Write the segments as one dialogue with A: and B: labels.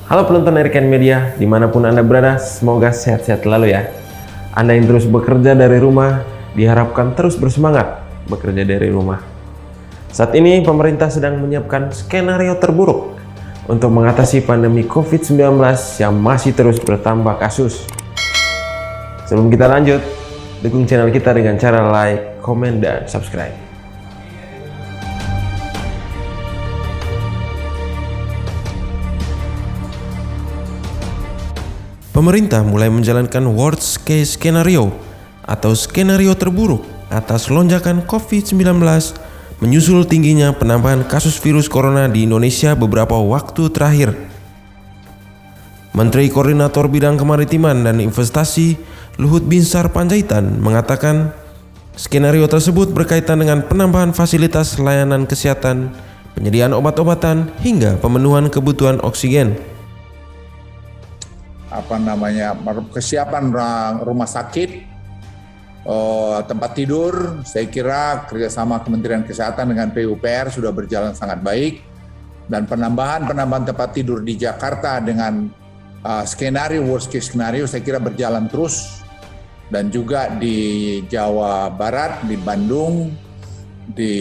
A: Halo penonton Erican Media, dimanapun Anda berada, semoga sehat-sehat selalu ya. Anda yang terus bekerja dari rumah, diharapkan terus bersemangat bekerja dari rumah. Saat ini pemerintah sedang menyiapkan skenario terburuk untuk mengatasi pandemi COVID-19 yang masih terus bertambah kasus. Sebelum kita lanjut, dukung channel kita dengan cara like, komen, dan subscribe. Pemerintah mulai menjalankan worst case scenario atau skenario terburuk atas lonjakan COVID-19 menyusul tingginya penambahan kasus virus corona di Indonesia beberapa waktu terakhir. Menteri Koordinator Bidang Kemaritiman dan Investasi Luhut Binsar Panjaitan mengatakan skenario tersebut berkaitan dengan penambahan fasilitas layanan kesehatan, penyediaan obat-obatan, hingga pemenuhan kebutuhan oksigen.
B: Kesiapan rumah sakit, tempat tidur. Saya kira kerjasama Kementerian Kesehatan dengan PUPR sudah berjalan sangat baik, dan penambahan tempat tidur di Jakarta dengan skenario worst case skenario saya kira berjalan terus, dan juga di Jawa Barat, di Bandung, di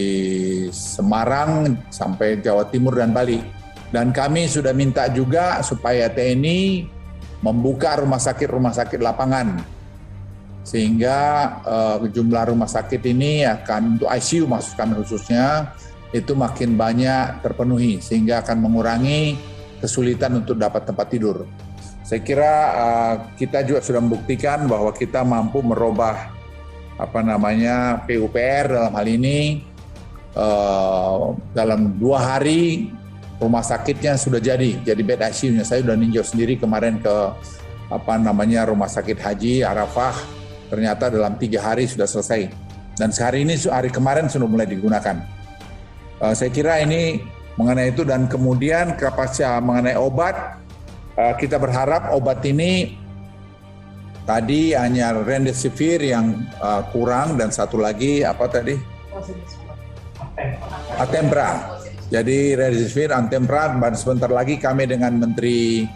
B: Semarang sampai Jawa Timur dan Bali. Dan kami sudah minta juga supaya TNI membuka rumah sakit lapangan, sehingga jumlah rumah sakit ini akan, untuk ICU maksud kami khususnya, itu makin banyak terpenuhi, sehingga akan mengurangi kesulitan untuk dapat tempat tidur. Saya kira kita juga sudah membuktikan bahwa kita mampu merubah PUPR dalam hal ini. Dalam 2 hari rumah sakitnya sudah jadi bed ICU-nya. Saya sudah ninjau sendiri kemarin ke rumah sakit Haji Arafah, ternyata dalam 3 hari sudah selesai. Dan hari kemarin sudah mulai digunakan. Saya kira ini mengenai itu, dan kemudian kapasitas mengenai obat, kita berharap obat ini tadi hanya Remdesivir yang kurang, dan satu lagi Atempra. Jadi Remdesivir, Antempra, dan sebentar lagi kami dengan Menteri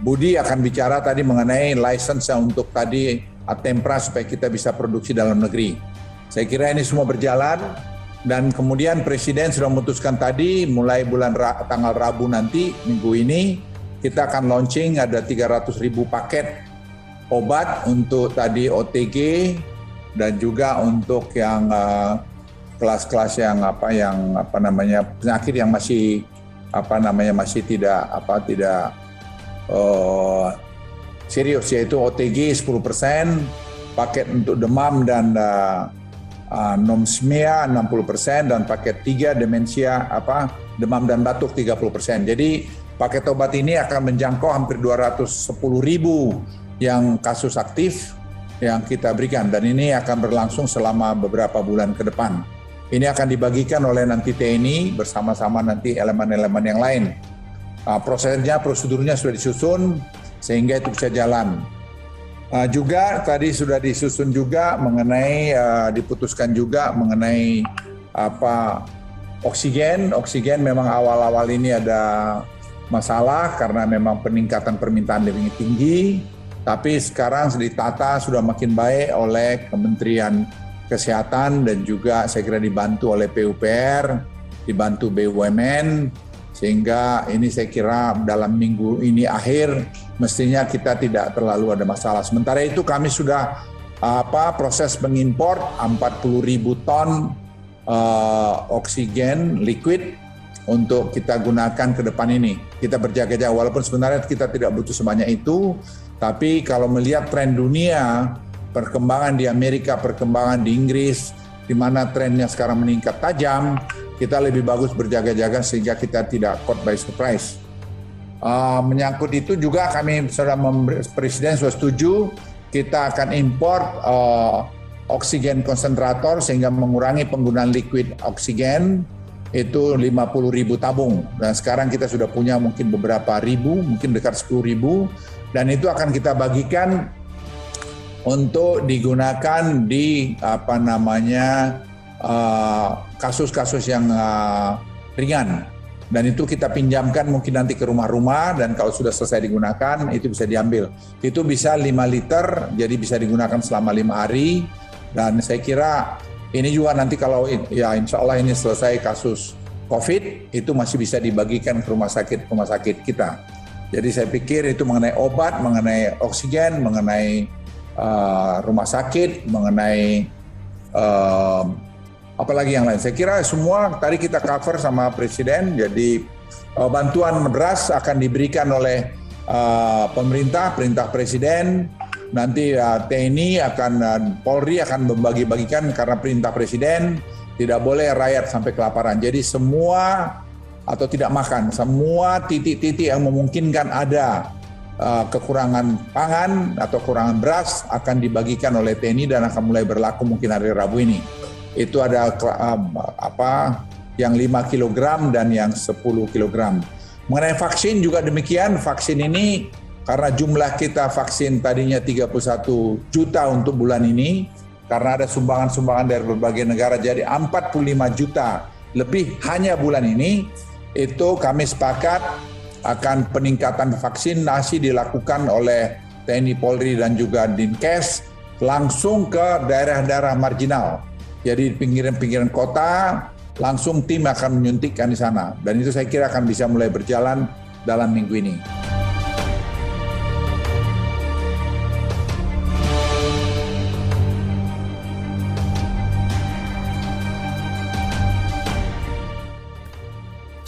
B: Budi akan bicara tadi mengenai license untuk tadi Antempra supaya kita bisa produksi dalam negeri. Saya kira ini semua berjalan, dan kemudian Presiden sudah memutuskan tadi mulai tanggal Rabu nanti, minggu ini, kita akan launching ada 300.000 paket obat untuk tadi OTG, dan juga untuk yang kelas-kelas yang penyakit yang masih tidak serius, yaitu OTG 10%, paket untuk demam dan anosmia 60%, dan paket 3 demensia demam dan batuk 30%. Jadi paket obat ini akan menjangkau hampir 210.000 yang kasus aktif yang kita berikan, dan ini akan berlangsung selama beberapa bulan ke depan. Ini akan dibagikan oleh nanti TNI bersama-sama nanti elemen-elemen yang lain. Prosedurnya sudah disusun sehingga itu bisa jalan. Juga tadi sudah disusun juga mengenai diputuskan juga mengenai oksigen. Oksigen memang awal-awal ini ada masalah karena memang peningkatan permintaan lebih tinggi. Tapi sekarang ditata sudah makin baik oleh Kementerian Kesehatan, dan juga saya kira dibantu oleh PUPR, dibantu BUMN, sehingga ini saya kira dalam minggu ini akhir mestinya kita tidak terlalu ada masalah. Sementara itu kami sudah proses mengimpor 40.000 ton oksigen liquid untuk kita gunakan ke depan ini. Kita berjaga-jaga, walaupun sebenarnya kita tidak butuh sebanyak itu, tapi kalau melihat tren dunia, perkembangan di Amerika, perkembangan di Inggris, di mana trennya sekarang meningkat tajam, kita lebih bagus berjaga-jaga sehingga kita tidak caught by surprise. Menyangkut itu juga kami Presiden sudah setuju, kita akan import oksigen konsentrator sehingga mengurangi penggunaan liquid oksigen, itu 50.000 tabung. Dan sekarang kita sudah punya mungkin beberapa ribu, mungkin dekat 10.000, dan itu akan kita bagikan untuk digunakan di kasus-kasus yang ringan. Dan itu kita pinjamkan mungkin nanti ke rumah-rumah, dan kalau sudah selesai digunakan itu bisa diambil. Itu bisa 5 liter, jadi bisa digunakan selama 5 hari. Dan saya kira ini juga nanti kalau ya insya Allah ini selesai kasus COVID, itu masih bisa dibagikan ke rumah sakit kita. Jadi saya pikir itu mengenai obat, mengenai oksigen, mengenai rumah sakit, mengenai apalagi yang lain. Saya kira semua tadi kita cover sama Presiden, jadi bantuan beras akan diberikan oleh perintah Presiden, nanti TNI Polri akan membagi-bagikan karena perintah Presiden, tidak boleh rakyat sampai kelaparan. Jadi semua atau tidak makan, semua titik-titik yang memungkinkan ada kekurangan pangan atau kekurangan beras akan dibagikan oleh TNI dan akan mulai berlaku mungkin hari Rabu ini. Itu ada yang 5 kg dan yang 10 kg. Mengenai vaksin juga demikian, vaksin ini karena jumlah kita vaksin tadinya 31 juta untuk bulan ini, karena ada sumbangan-sumbangan dari berbagai negara jadi 45 juta lebih hanya bulan ini, itu kami sepakat akan peningkatan vaksinasi dilakukan oleh TNI Polri dan juga Dinkes langsung ke daerah-daerah marginal. Jadi di pinggiran-pinggiran kota, langsung tim akan menyuntikkan di sana. Dan itu saya kira akan bisa mulai berjalan dalam minggu ini.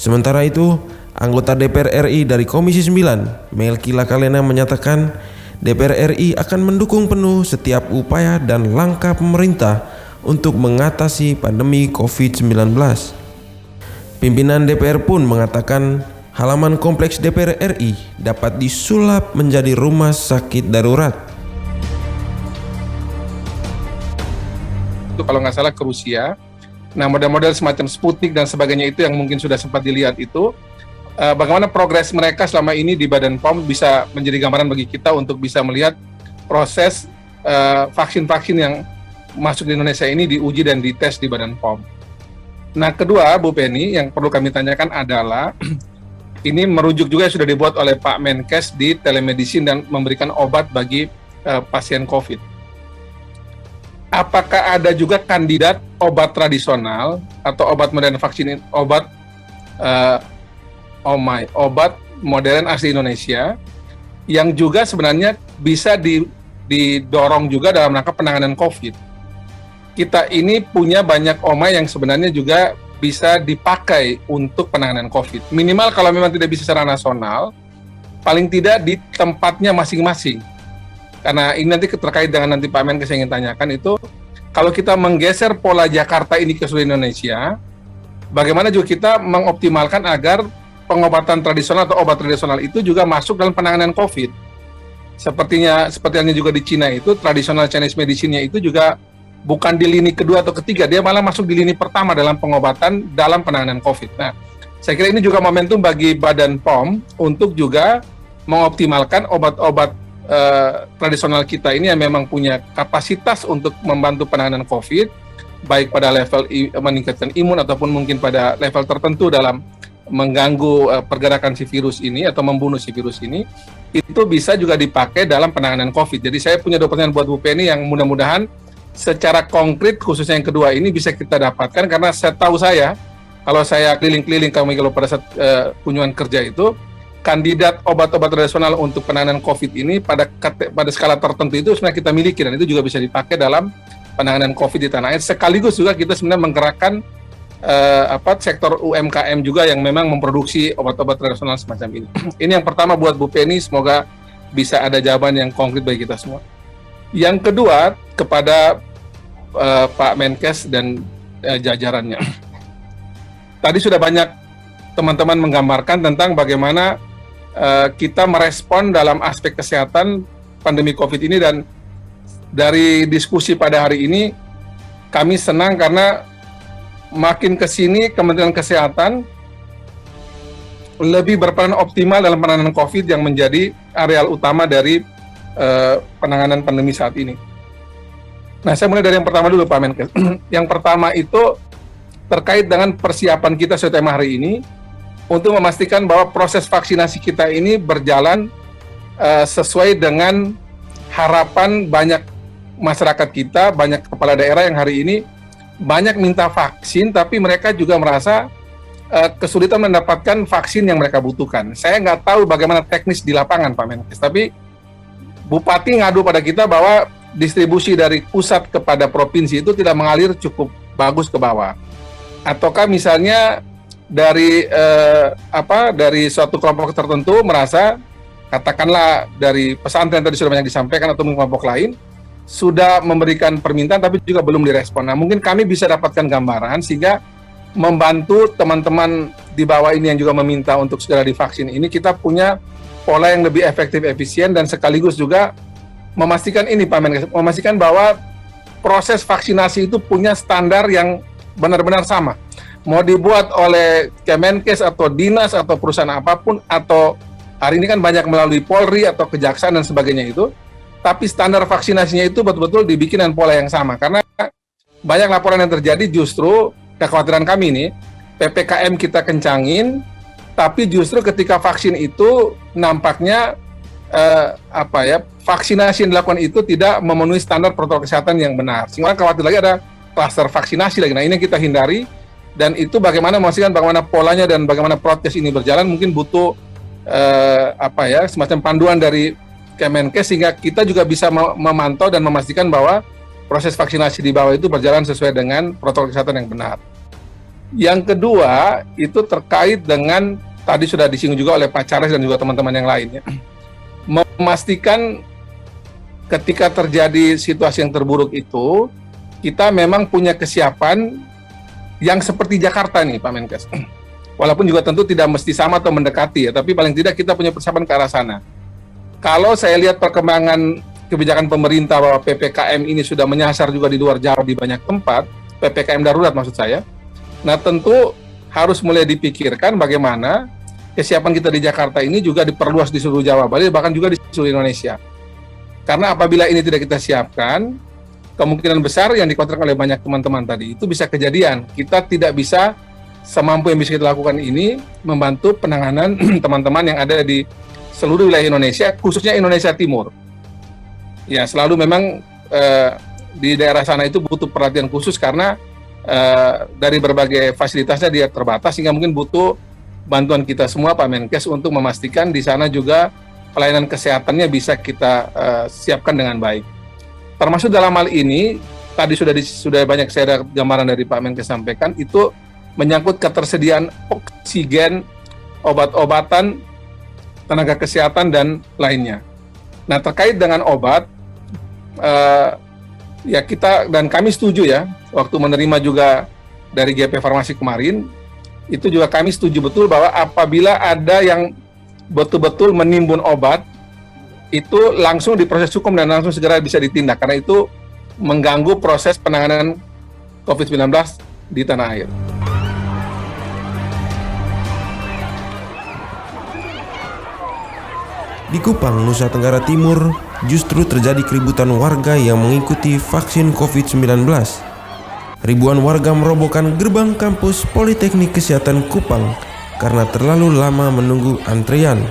A: Sementara itu, anggota DPR RI dari Komisi 9, Melki Lakalena menyatakan DPR RI akan mendukung penuh setiap upaya dan langkah pemerintah untuk mengatasi pandemi COVID-19. Pimpinan DPR pun mengatakan halaman kompleks DPR RI dapat disulap menjadi rumah sakit darurat.
C: Itu kalau nggak salah ke Rusia. Nah, model-model semacam Sputnik dan sebagainya itu yang mungkin sudah sempat dilihat itu, bagaimana progres mereka selama ini di Badan POM bisa menjadi gambaran bagi kita untuk bisa melihat proses vaksin-vaksin yang masuk di Indonesia ini diuji dan dites di Badan POM. Nah, kedua, Bu Penny, yang perlu kami tanyakan adalah ini merujuk juga sudah dibuat oleh Pak Menkes di telemedicine dan memberikan obat bagi pasien COVID. Apakah ada juga kandidat obat tradisional atau obat modern vaksin, obat modern asli Indonesia yang juga sebenarnya bisa didorong juga dalam rangka penanganan COVID? Kita ini punya banyak OMAI yang sebenarnya juga bisa dipakai untuk penanganan COVID. Minimal kalau memang tidak bisa secara nasional, paling tidak di tempatnya masing-masing. Karena ini nanti terkait dengan nanti Pak Menkes yang ingin tanyakan itu, kalau kita menggeser pola Jakarta ini ke seluruh Indonesia, bagaimana juga kita mengoptimalkan agar pengobatan tradisional atau obat tradisional itu juga masuk dalam penanganan COVID. Seperti halnya juga di Cina itu, tradisional Chinese medicine-nya itu juga bukan di lini kedua atau ketiga, dia malah masuk di lini pertama dalam pengobatan dalam penanganan COVID. Nah, saya kira ini juga momentum bagi Badan POM untuk juga mengoptimalkan obat-obat tradisional kita ini yang memang punya kapasitas untuk membantu penanganan COVID, baik pada level meningkatkan imun ataupun mungkin pada level tertentu dalam mengganggu pergerakan si virus ini atau membunuh si virus ini, itu bisa juga dipakai dalam penanganan COVID. Jadi saya punya 2 pertanyaan buat Bu Penny yang mudah-mudahan secara konkret khususnya yang kedua ini bisa kita dapatkan, karena setahu saya kalau saya keliling-keliling kalau pada saat kunjungan kerja itu, kandidat obat-obat tradisional untuk penanganan COVID ini pada skala tertentu itu sebenarnya kita miliki dan itu juga bisa dipakai dalam penanganan COVID di tanah air. Sekaligus juga kita sebenarnya menggerakkan sektor UMKM juga yang memang memproduksi obat-obat tradisional semacam ini. Ini yang pertama buat Bu Penny, semoga bisa ada jawaban yang konkret bagi kita semua. Yang kedua, kepada Pak Menkes dan jajarannya. Tadi sudah banyak teman-teman menggambarkan tentang bagaimana kita merespon dalam aspek kesehatan pandemi COVID ini, dan dari diskusi pada hari ini kami senang karena makin ke sini Kementerian Kesehatan lebih berperan optimal dalam penanganan COVID yang menjadi areal utama dari penanganan pandemi saat ini. Nah, saya mulai dari yang pertama dulu, Pak Menkes. Yang pertama itu terkait dengan persiapan kita sesuai tema hari ini. untuk memastikan bahwa proses vaksinasi kita ini berjalan sesuai dengan harapan banyak masyarakat kita, banyak kepala daerah yang hari ini banyak minta vaksin, tapi mereka juga merasa kesulitan mendapatkan vaksin yang mereka butuhkan. Saya nggak tahu bagaimana teknis di lapangan, Pak Menkes, tapi Bupati ngadu pada kita bahwa distribusi dari pusat kepada provinsi itu tidak mengalir cukup bagus ke bawah. Ataukah misalnya dari dari suatu kelompok tertentu merasa, katakanlah dari pesantren tadi sudah banyak disampaikan atau kelompok lain sudah memberikan permintaan tapi juga belum direspon. Nah, mungkin kami bisa dapatkan gambaran sehingga membantu teman-teman di bawah ini yang juga meminta untuk segera divaksin ini, kita punya pola yang lebih efektif, efisien, dan sekaligus juga memastikan ini, Pak Menkes, memastikan bahwa proses vaksinasi itu punya standar yang benar-benar sama. Mau dibuat oleh Kemenkes atau dinas atau perusahaan apapun, atau hari ini kan banyak melalui Polri atau Kejaksaan dan sebagainya itu, tapi standar vaksinasinya itu betul-betul dibikin dengan pola yang sama. Karena banyak laporan yang terjadi, justru kekhawatiran kami nih, PPKM kita kencangin, tapi justru ketika vaksin itu nampaknya vaksinasi yang dilakukan itu tidak memenuhi standar protokol kesehatan yang benar. Sehingga khawatir lagi ada klaster vaksinasi lagi. Nah, ini yang kita hindari, dan itu bagaimana memastikan bagaimana polanya dan bagaimana proses ini berjalan, mungkin butuh semacam panduan dari Kemenkes sehingga kita juga bisa memantau dan memastikan bahwa proses vaksinasi di bawah itu berjalan sesuai dengan protokol kesehatan yang benar. Yang kedua, itu terkait dengan, tadi sudah disinggung juga oleh Pak Charles dan juga teman-teman yang lainnya, memastikan ketika terjadi situasi yang terburuk itu, kita memang punya kesiapan yang seperti Jakarta nih, Pak Menkes. Walaupun juga tentu tidak mesti sama atau mendekati ya, tapi paling tidak kita punya persiapan ke arah sana. Kalau saya lihat perkembangan kebijakan pemerintah bahwa PPKM ini sudah menyasar juga di luar Jawa di banyak tempat, PPKM darurat maksud saya, nah tentu harus mulai dipikirkan bagaimana kesiapan kita di Jakarta ini juga diperluas di seluruh Jawa, Bali, bahkan juga di seluruh Indonesia. Karena apabila ini tidak kita siapkan, kemungkinan besar yang dikhawatirkan oleh banyak teman-teman tadi, itu bisa kejadian. Kita tidak bisa semampu yang bisa kita lakukan ini membantu penanganan teman-teman yang ada di seluruh wilayah Indonesia, khususnya Indonesia Timur. Ya, selalu memang di daerah sana itu butuh perhatian khusus karena dari berbagai fasilitasnya dia terbatas, sehingga mungkin butuh bantuan kita semua, Pak Menkes, untuk memastikan di sana juga pelayanan kesehatannya bisa kita siapkan dengan baik. Termasuk dalam hal ini, tadi sudah banyak saya gambaran dari Pak Menkes sampaikan, itu menyangkut ketersediaan oksigen, obat-obatan, tenaga kesehatan, dan lainnya. Nah, terkait dengan obat, ya kita dan kami setuju ya, waktu menerima juga dari GP Farmasi kemarin, itu juga kami setuju betul bahwa apabila ada yang betul-betul menimbun obat, itu langsung diproses hukum dan langsung segera bisa ditindak, karena itu mengganggu proses penanganan COVID-19 di tanah air.
D: Di Kupang, Nusa Tenggara Timur, justru terjadi keributan warga yang mengikuti vaksin COVID-19. Ribuan warga merobohkan gerbang kampus Politeknik Kesehatan Kupang karena terlalu lama menunggu antrian.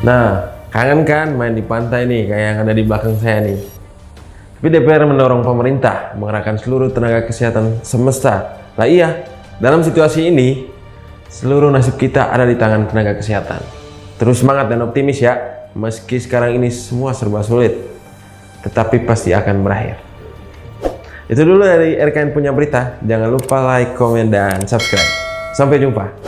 A: Nah, kangen kan main di pantai nih kayak yang ada di belakang saya nih. Tapi DPR mendorong pemerintah mengerahkan seluruh tenaga kesehatan semesta. Lah iya, dalam situasi ini seluruh nasib kita ada di tangan tenaga kesehatan. Terus semangat dan optimis ya, meski sekarang ini semua serba sulit, tetapi pasti akan berakhir. Itu dulu dari RKN Punya Berita. Jangan lupa like, komen, dan subscribe. Sampai jumpa.